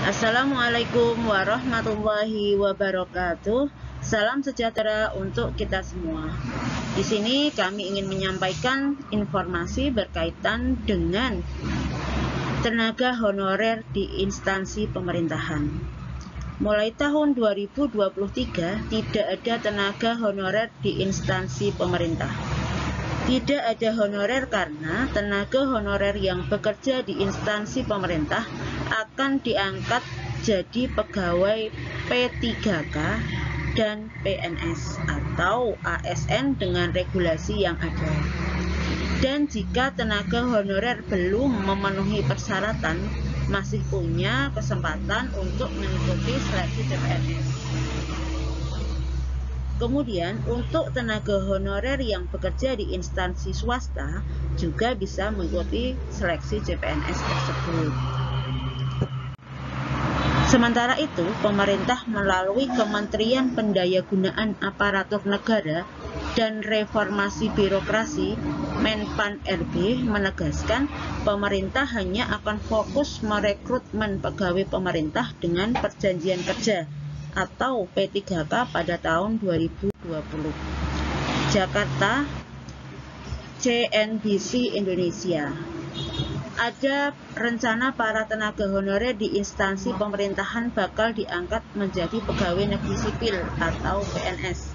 Assalamualaikum warahmatullahi wabarakatuh. Salam sejahtera untuk kita semua. Di sini kami ingin menyampaikan informasi berkaitan dengan tenaga honorer di instansi pemerintahan. Mulai tahun 2023 tidak ada tenaga honorer di instansi pemerintah. Tidak ada honorer karena tenaga honorer yang bekerja di instansi pemerintah akan diangkat jadi pegawai P3K dan PNS atau ASN dengan regulasi yang ada. Dan jika tenaga honorer belum memenuhi persyaratan, masih punya kesempatan untuk mengikuti seleksi CPNS. Kemudian untuk tenaga honorer yang bekerja di instansi swasta juga bisa mengikuti seleksi CPNS tersebut. Sementara itu, pemerintah melalui Kementerian Pendayagunaan Aparatur Negara dan Reformasi Birokrasi Menpan RB menegaskan pemerintah hanya akan fokus merekrutmen pegawai pemerintah dengan perjanjian kerja atau P3K pada tahun 2020. Jakarta, CNBC Indonesia. Ada rencana para tenaga honorer di instansi pemerintahan bakal diangkat menjadi pegawai negeri sipil atau PNS.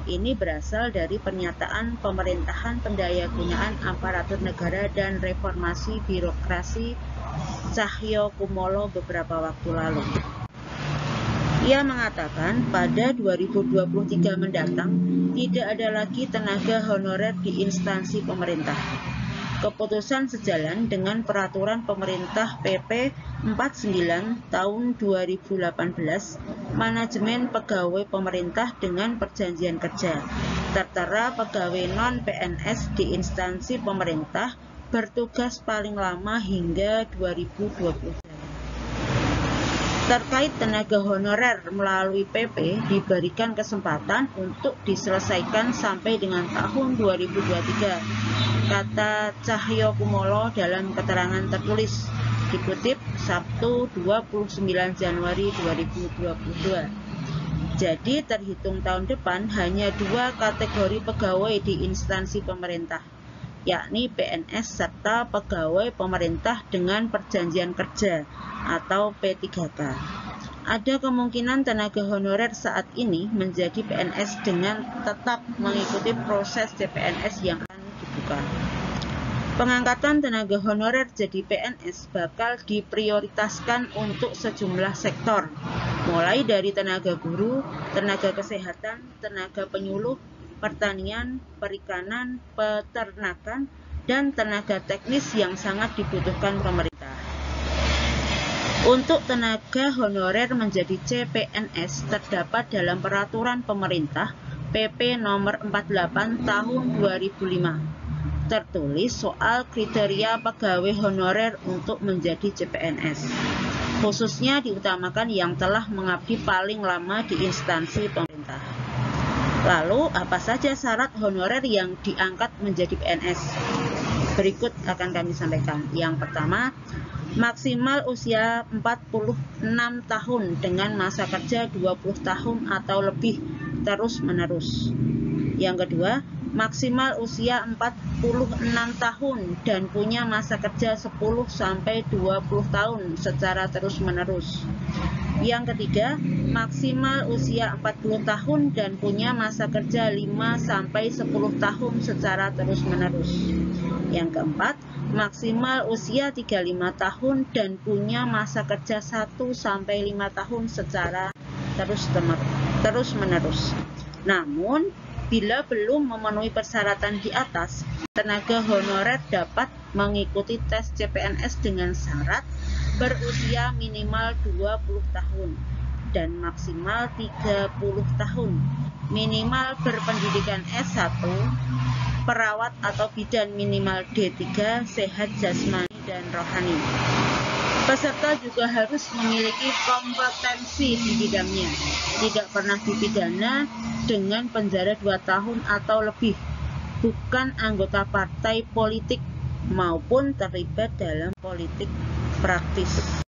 Ini berasal dari pernyataan Pemerintahan Pendayagunaan Aparatur Negara dan Reformasi Birokrasi Cahyokumolo beberapa waktu lalu. Ia mengatakan pada 2023 mendatang tidak ada lagi tenaga honorer di instansi pemerintah. Keputusan sejalan dengan Peraturan Pemerintah PP 49 tahun 2018 Manajemen Pegawai Pemerintah dengan Perjanjian Kerja. Tertera pegawai non-PNS di instansi pemerintah bertugas paling lama hingga 2020. Terkait tenaga honorer melalui PP diberikan kesempatan untuk diselesaikan sampai dengan tahun 2023, kata Cahyokumolo dalam keterangan tertulis dikutip Sabtu 29 Januari 2022. Jadi terhitung tahun depan hanya dua kategori pegawai di instansi pemerintah, yakni PNS serta pegawai pemerintah dengan perjanjian kerja atau P3K. Ada kemungkinan tenaga honorer saat ini menjadi PNS dengan tetap mengikuti proses CPNS yang akan dibuka. Pengangkatan tenaga honorer jadi PNS bakal diprioritaskan untuk sejumlah sektor, mulai dari tenaga guru, tenaga kesehatan, tenaga penyuluh, pertanian, perikanan, peternakan, dan tenaga teknis yang sangat dibutuhkan pemerintah. Untuk tenaga honorer menjadi CPNS terdapat dalam Peraturan Pemerintah PP Nomor 48 Tahun 2005. Tertulis soal kriteria pegawai honorer untuk menjadi CPNS. Khususnya diutamakan yang telah mengabdi paling lama di instansi pemerintah. Lalu, apa saja syarat honorer yang diangkat menjadi PNS? Berikut akan kami sampaikan. Yang pertama, maksimal usia 46 tahun dengan masa kerja 20 tahun atau lebih terus-menerus. Yang kedua, maksimal usia 46 tahun dan punya masa kerja 10-20 tahun secara terus-menerus. Yang ketiga, maksimal usia 40 tahun dan punya masa kerja 5-10 tahun secara terus-menerus. Yang keempat, maksimal usia 35 tahun dan punya masa kerja 1-5 tahun secara terus-menerus. Namun, bila belum memenuhi persyaratan di atas, tenaga honorer dapat mengikuti tes CPNS dengan syarat berusia minimal 20 tahun dan maksimal 30 tahun, minimal berpendidikan S1, perawat atau bidan minimal D3, sehat jasmani dan rohani. Peserta juga harus memiliki kompetensi di bidangnya, tidak pernah dipidana dengan penjara 2 tahun atau lebih, bukan anggota partai politik maupun terlibat dalam politik praktis.